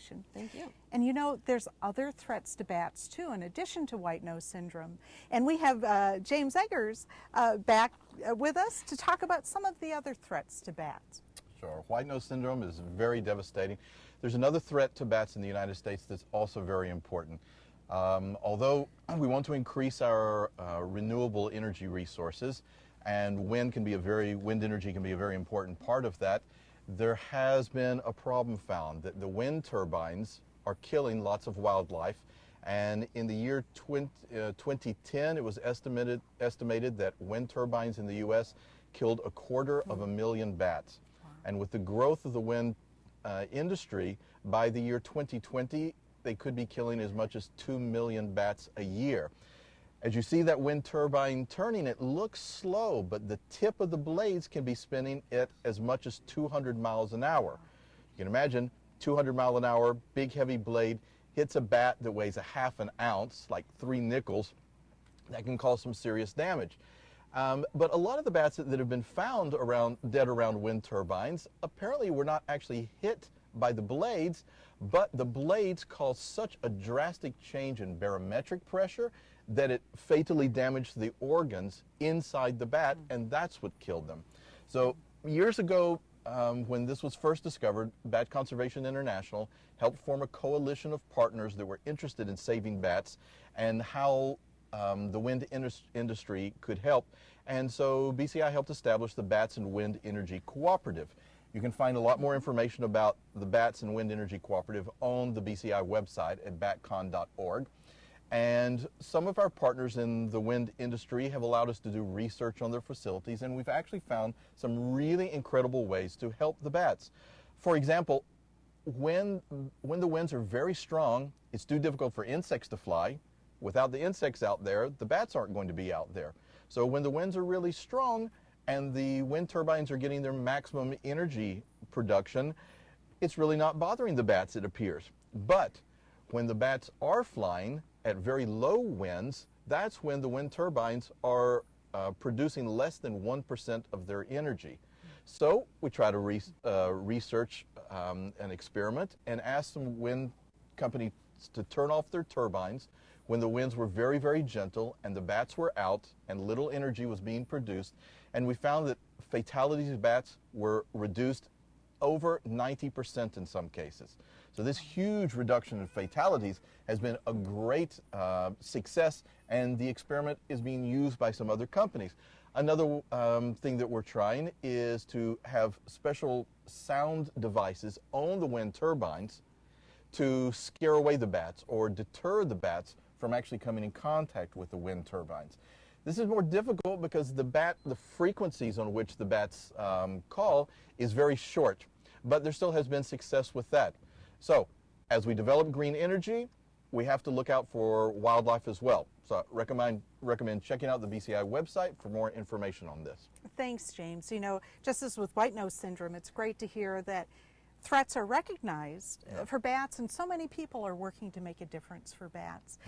information. Thank you. And you know, there's other threats to bats too, in addition to white nose syndrome. And we have James Eggers back with us to talk about some of the other threats to bats. Sure. White nose syndrome is very devastating. There's another threat to bats in the United States that's also very important. Although we want to increase our renewable energy resources, and wind energy can be a very important part of that, there has been a problem found that the wind turbines are killing lots of wildlife. And in the year 2010, it was estimated that wind turbines in the U.S. killed 250,000 bats. And with the growth of the wind industry, by the year 2020, they could be killing as much as 2 million bats a year. As you see that wind turbine turning, it looks slow, but the tip of the blades can be spinning at as much as 200 miles an hour. You can imagine 200 mile an hour, big heavy blade, hits a bat that weighs a half an ounce, like 3 nickels, that can cause some serious damage. But a lot of the bats that have been found dead around wind turbines apparently were not actually hit by the blades, but the blades caused such a drastic change in barometric pressure that it fatally damaged the organs inside the bat, and that's what killed them. So years ago, when this was first discovered, Bat Conservation International helped form a coalition of partners that were interested in saving bats and how the wind industry could help. And so BCI helped establish the Bats and Wind Energy Cooperative. You can find a lot more information about the Bats and Wind Energy Cooperative on the BCI website at batcon.org. And some of our partners in the wind industry have allowed us to do research on their facilities, and we've actually found some really incredible ways to help the bats. For example, when the winds are very strong, it's too difficult for insects to fly. Without the insects out there, the bats aren't going to be out there. So when the winds are really strong and the wind turbines are getting their maximum energy production, it's really not bothering the bats, it appears. But when the bats are flying at very low winds, that's when the wind turbines are producing less than 1% of their energy. So we try to research an experiment and ask some wind companies to turn off their turbines when the winds were very, very gentle and the bats were out and little energy was being produced. And we found that fatalities of bats were reduced over 90% in some cases. So this huge reduction in fatalities has been a great success, and the experiment is being used by some other companies. Another thing that we're trying is to have special sound devices on the wind turbines to scare away the bats or deter the bats from actually coming in contact with the wind turbines. This is more difficult because the frequencies on which the bats call is very short, but there still has been success with that. So as we develop green energy, we have to look out for wildlife as well. So I recommend checking out the BCI website for more information on this. Thanks, James. You know, just as with white nose syndrome, it's great to hear that threats are recognized for bats, and so many people are working to make a difference for bats.